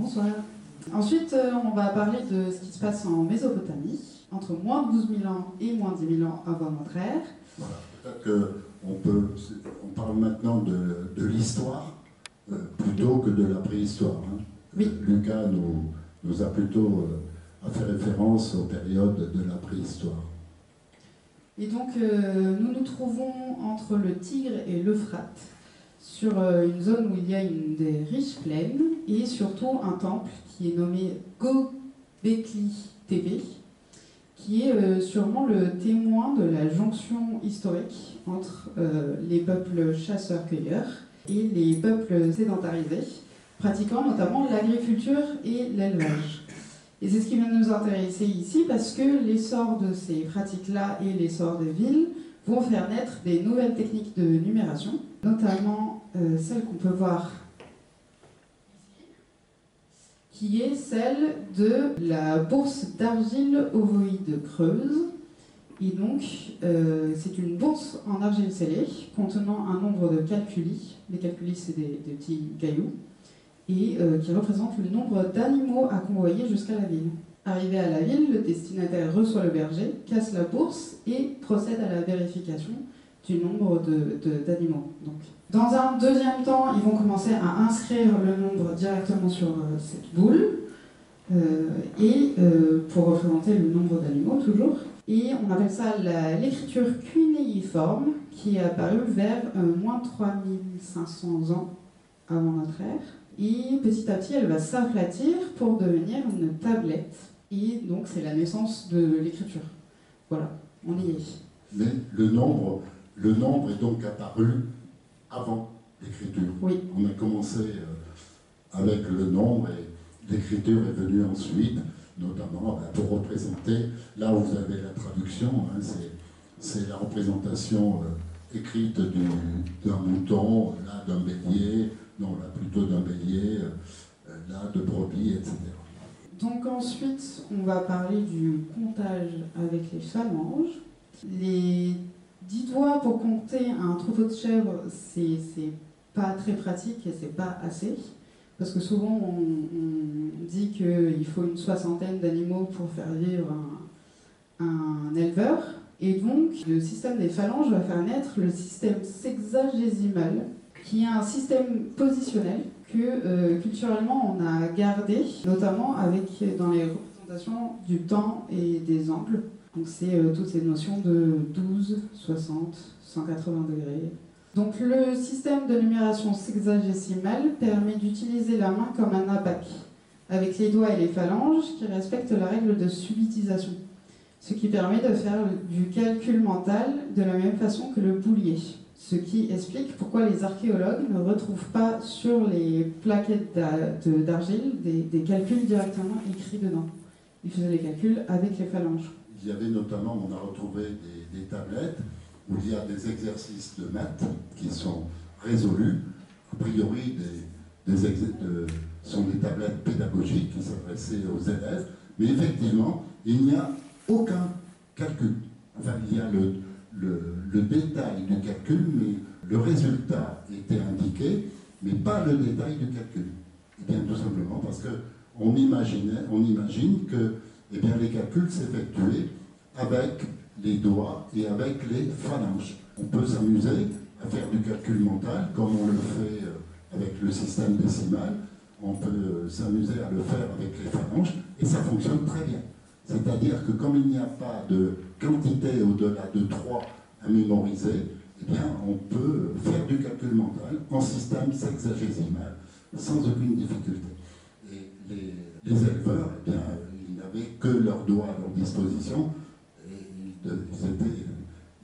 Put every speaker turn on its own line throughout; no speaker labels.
Bonsoir. Ensuite, on va parler de ce qui se passe en Mésopotamie, entre moins 12 000 ans et moins 10 000 ans avant notre ère.
Voilà, peut-être qu'on parle maintenant de l'histoire plutôt que de la préhistoire. Hein.
Oui.
Lucas nous a plutôt fait référence aux périodes de la préhistoire.
Et donc, nous nous trouvons entre le Tigre et l'Euphrate, sur une zone où il y a des riches plaines et surtout un temple qui est nommé Göbekli Tepe, qui est sûrement le témoin de la jonction historique entre les peuples chasseurs-cueilleurs et les peuples sédentarisés, pratiquant notamment l'agriculture et l'élevage. Et c'est ce qui vient de nous intéresser ici parce que l'essor de ces pratiques-là et l'essor des villes vont faire naître des nouvelles techniques de numération, notamment celle qu'on peut voir ici, qui est celle de la bourse d'argile ovoïde creuse. Et donc, c'est une bourse en argile scellée contenant un nombre de calculis. Les calculis, c'est des petits cailloux. Et qui représente le nombre d'animaux à convoyer jusqu'à la ville. Arrivé à la ville, le destinataire reçoit le berger, casse la bourse et procède à la vérification du nombre d'animaux. Dans un deuxième temps, ils vont commencer à inscrire le nombre directement sur cette boule, pour représenter le nombre d'animaux toujours. Et on appelle ça l'écriture cunéiforme, qui est apparue vers moins 3500 ans avant notre ère. Et petit à petit, elle va s'aplatir pour devenir une tablette. Et donc, c'est la naissance de l'écriture. Voilà, on y est.
Mais le nombre est donc apparu avant l'écriture.
Oui.
On a commencé avec le nombre et l'écriture est venue ensuite, notamment pour représenter, là où vous avez la traduction, hein, c'est la représentation écrite d'un mouton, là d'un bélier, non, là plutôt d'un bélier, là de brebis, etc.
Donc ensuite, on va parler du comptage avec les phalanges. Les 10 doigts pour compter un troupeau de chèvres, c'est pas très pratique et c'est pas assez. Parce que souvent, on dit qu'il faut une soixantaine d'animaux pour faire vivre un éleveur. Et donc, le système des phalanges va faire naître le système sexagésimal, qui est un système positionnel que culturellement on a gardé, notamment dans les représentations du temps et des angles. Donc c'est toutes ces notions de 12, 60, 180 degrés. Donc le système de numération sexagésimale permet d'utiliser la main comme un abaque, avec les doigts et les phalanges qui respectent la règle de subitisation, ce qui permet de faire du calcul mental de la même façon que le boulier. Ce qui explique pourquoi les archéologues ne retrouvent pas sur les plaquettes d'argile des calculs directement écrits dedans. Ils faisaient les calculs avec les phalanges.
Il y avait notamment, on a retrouvé des tablettes où il y a des exercices de maths qui sont résolus. A priori, sont des tablettes pédagogiques qui s'adressaient aux élèves, mais effectivement, il n'y a aucun calcul. Enfin, il y a le détail du calcul, mais le résultat était indiqué, mais pas le détail du calcul. Eh bien, tout simplement parce qu'on imagine que les calculs s'effectuaient avec les doigts et avec les phalanges. On peut s'amuser à faire du calcul mental, comme on le fait avec le système décimal. On peut s'amuser à le faire avec les phalanges, et ça fonctionne très bien. C'est-à-dire que comme il n'y a pas de quantité au-delà de 3 à mémoriser, eh bien, on peut faire du calcul mental en système sexagésimal sans aucune difficulté. Et les éleveurs, eh bien, ils n'avaient que leurs doigts à leur disposition, et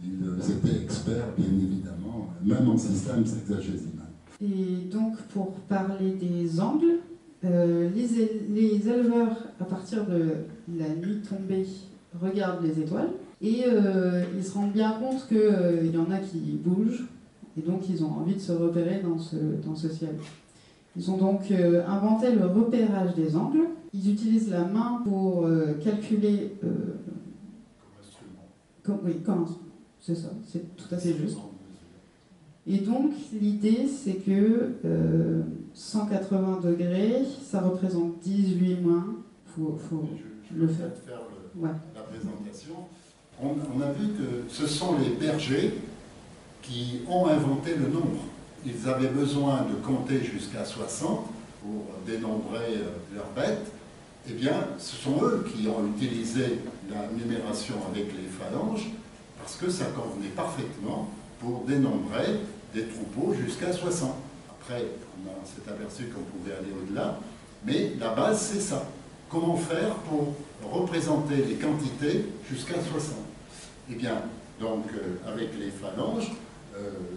ils étaient experts, bien évidemment, même en système sexagésimal.
Et donc, pour parler des angles, les éleveurs, à partir de la nuit tombée, regardent les étoiles et ils se rendent bien compte qu'il y en a qui bougent et donc ils ont envie de se repérer dans ce ciel. Ils ont donc inventé le repérage des angles. Ils utilisent la main pour calculer... c'est ça, c'est tout à fait juste. Et donc l'idée c'est que 180 degrés, ça représente 18 mois. Faut
je
le
vais
faire.
faire
Ouais.
la présentation. On a vu que ce sont les bergers qui ont inventé le nombre. Ils avaient besoin de compter jusqu'à 60 pour dénombrer leurs bêtes. Eh bien, ce sont eux qui ont utilisé la numération avec les phalanges parce que ça convenait parfaitement pour dénombrer des troupeaux jusqu'à 60. Après, on s'est aperçu qu'on pouvait aller au-delà, mais la base, c'est ça. Comment faire pour représenter les quantités jusqu'à 60? Eh bien, donc, avec les phalanges,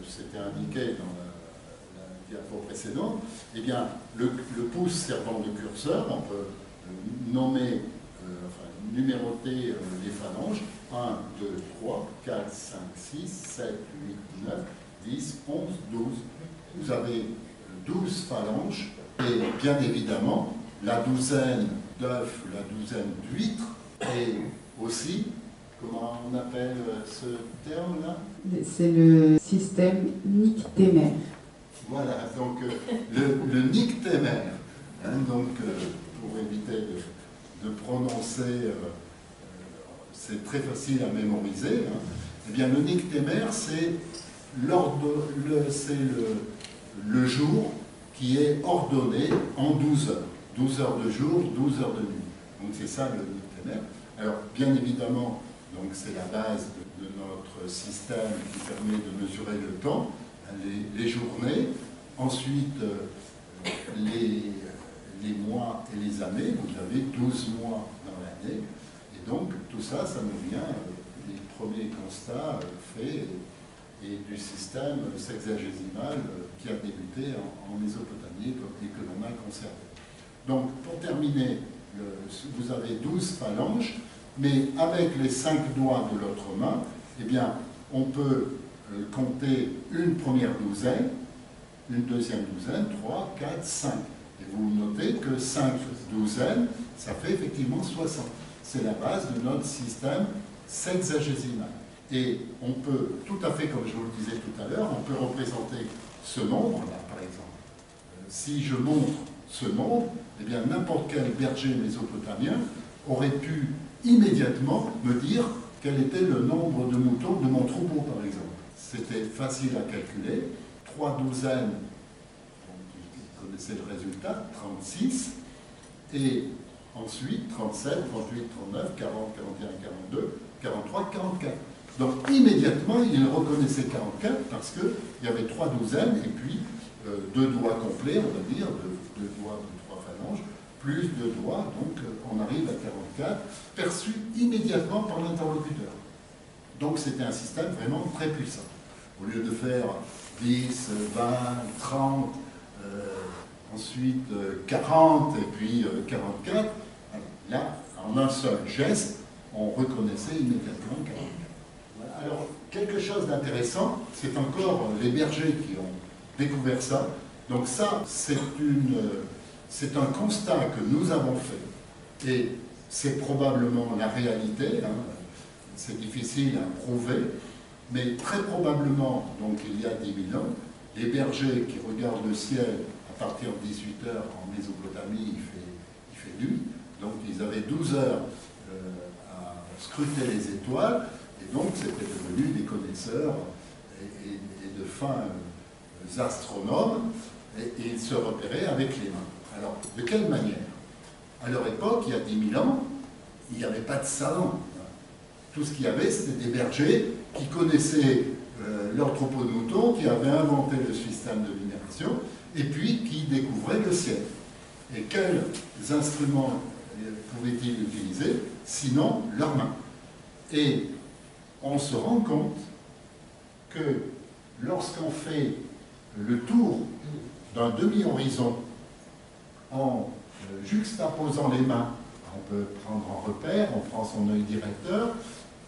c'était indiqué dans la diapo précédente, eh bien, le pouce servant de curseur, on peut numéroter les phalanges, 1, 2, 3, 4, 5, 6, 7, 8, 9, 10, 11, 12. Vous avez 12 phalanges, et bien évidemment, la douzaine d'œufs, la douzaine d'huîtres, et aussi, comment on appelle ce terme-là?
C'est le système nicténaire.
Voilà, donc le nicténaire, hein, donc pour éviter de prononcer, c'est très facile à mémoriser, hein. Eh bien le nicténaire, c'est le jour qui est ordonné en 12 heures. 12 heures de jour, 12 heures de nuit. Donc c'est ça le nicténaire. Alors bien évidemment, donc c'est la base de notre système qui permet de mesurer le temps, les journées, ensuite les mois et les années. Vous avez 12 mois dans l'année. Et donc tout ça, ça nous vient des premiers constats faits et du système sexagésimal qui a débuté en Mésopotamie et que l'on a conservé. Donc, pour terminer, vous avez 12 phalanges, mais avec les 5 doigts de l'autre main, eh bien, on peut compter une première douzaine, une deuxième douzaine, 3, 4, 5. Et vous notez que 5 douzaines, ça fait effectivement 60. C'est la base de notre système sexagésimal. Et on peut, tout à fait comme je vous le disais tout à l'heure, on peut représenter ce nombre-là, par exemple. Si je montre ce nombre, eh bien n'importe quel berger mésopotamien aurait pu immédiatement me dire quel était le nombre de moutons de mon troupeau, par exemple. C'était facile à calculer. 3 douzaines, vous connaissez le résultat, 36, et ensuite 37, 38, 39, 40, 41, 42, 43, 44. Donc immédiatement, il reconnaissait 44 parce qu'il y avait 3 douzaines et puis 2 doigts complets, on va dire, 2 doigts de 3 phalanges, plus 2 doigts, donc on arrive à 44, perçu immédiatement par l'interlocuteur. Donc c'était un système vraiment très puissant. Au lieu de faire 10, 20, 30, ensuite 40 et puis 44, là, en un seul geste, on reconnaissait immédiatement 44. Voilà. Alors, quelque chose d'intéressant, c'est encore les bergers qui ont découvert ça. Donc ça, c'est un constat que nous avons fait. Et c'est probablement la réalité, hein. C'est difficile à prouver, mais très probablement, donc il y a 10 000 ans, les bergers qui regardent le ciel à partir de 18 heures en Mésopotamie, il fait nuit, donc ils avaient 12 heures à scruter les étoiles, et donc c'était devenu des connaisseurs et de fins astronomes, et ils se repéraient avec les mains. Alors, de quelle manière? À leur époque, il y a 10 000 ans, il n'y avait pas de savants. Tout ce qu'il y avait, c'était des bergers qui connaissaient leur troupeau de moutons, qui avaient inventé le système de numération, et puis qui découvraient le ciel. Et quels instruments pouvaient-ils utiliser, sinon leurs mains? Et on se rend compte que lorsqu'on fait le tour d'un demi-horizon en juxtaposant les mains, on peut prendre en repère, on prend son œil directeur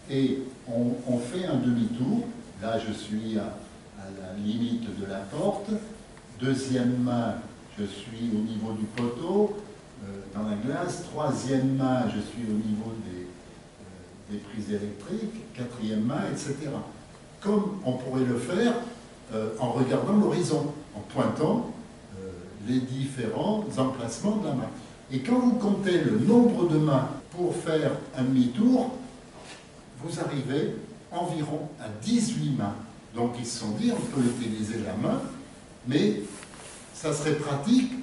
et on fait un demi-tour. Là, je suis à la limite de la porte. Deuxième main, je suis au niveau du poteau, dans la glace. Troisième main, je suis au niveau des prises électriques. Quatrième main, etc. Comme on pourrait le faire en regardant l'horizon, en pointant les différents emplacements de la main. Et quand vous comptez le nombre de mains pour faire un demi-tour, vous arrivez environ à 18 mains. Donc ils se sont dit, on peut utiliser la main, mais ça serait pratique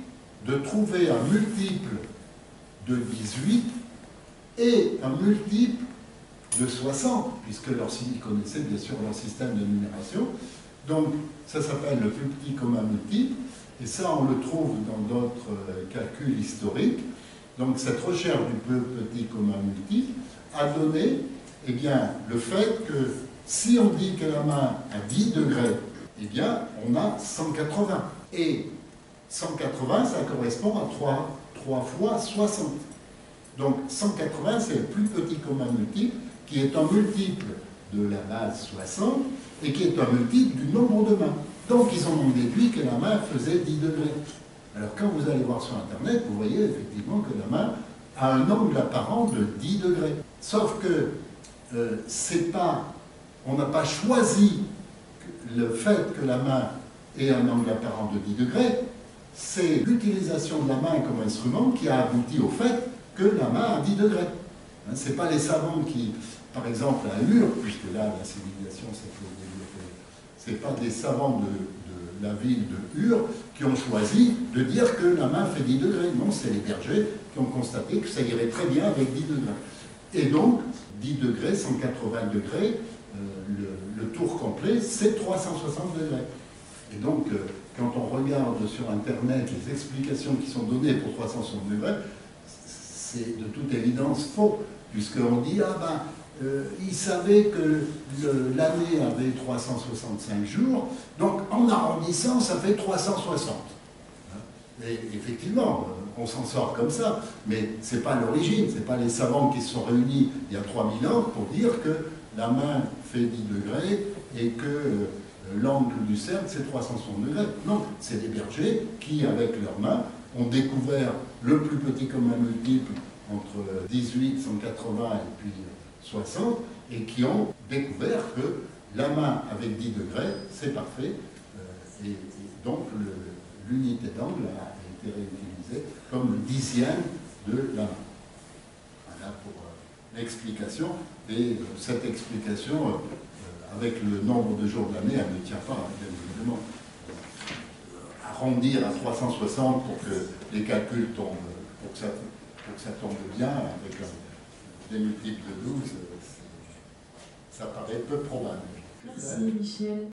de trouver un multiple de 18 et un multiple de 60, puisque ils connaissaient bien sûr leur système de numération. Donc ça s'appelle le plus petit commun multiple, et ça on le trouve dans d'autres calculs historiques. Donc cette recherche du plus petit commun multiple a donné eh bien, le fait que si on dit que la main a 10 degrés, eh bien on a 180. Et 180, ça correspond à 3 fois 60. Donc 180, c'est le plus petit commun multiple, qui est un multiple de la base 60, et qui est un multiple du nombre de mains. Donc ils en ont déduit que la main faisait 10 degrés. Alors quand vous allez voir sur Internet, vous voyez effectivement que la main a un angle apparent de 10 degrés. Sauf que on n'a pas choisi le fait que la main ait un angle apparent de 10 degrés, c'est l'utilisation de la main comme instrument qui a abouti au fait que la main a 10 degrés. Ce n'est pas les savants qui, par exemple à Ur, puisque là la civilisation s'est développée, ce n'est pas des savants de la ville de Ur qui ont choisi de dire que la main fait 10 degrés. Non, c'est les bergers qui ont constaté que ça irait très bien avec 10 degrés. Et donc, 10 degrés, 180 degrés, le tour complet, c'est 360 degrés. Et donc, quand on regarde sur Internet les explications qui sont données pour 360 degrés, c'est de toute évidence faux, puisqu'on dit, ils savaient que l'année avait 365 jours, donc en arrondissant, ça fait 360. Et effectivement, on s'en sort comme ça, mais ce n'est pas l'origine, ce n'est pas les savants qui se sont réunis il y a 3000 ans pour dire que la main fait 10 degrés et que l'angle du cercle c'est 360 degrés. Non, c'est des bergers qui, avec leurs mains, ont découvert le plus petit commun multiple entre 18, 180 et puis 60, et qui ont découvert que la main avec 10 degrés, c'est parfait, et donc l'unité d'angle a été réutilisée comme le dixième de la main. Voilà pour l'explication, et cette explication, avec le nombre de jours de l'année, elle ne tient pas, bien évidemment. Arrondir à 360 pour que les calculs tombent, pour que ça tombe bien, avec des multiples de 12, ça paraît peu probable.
Merci Michel.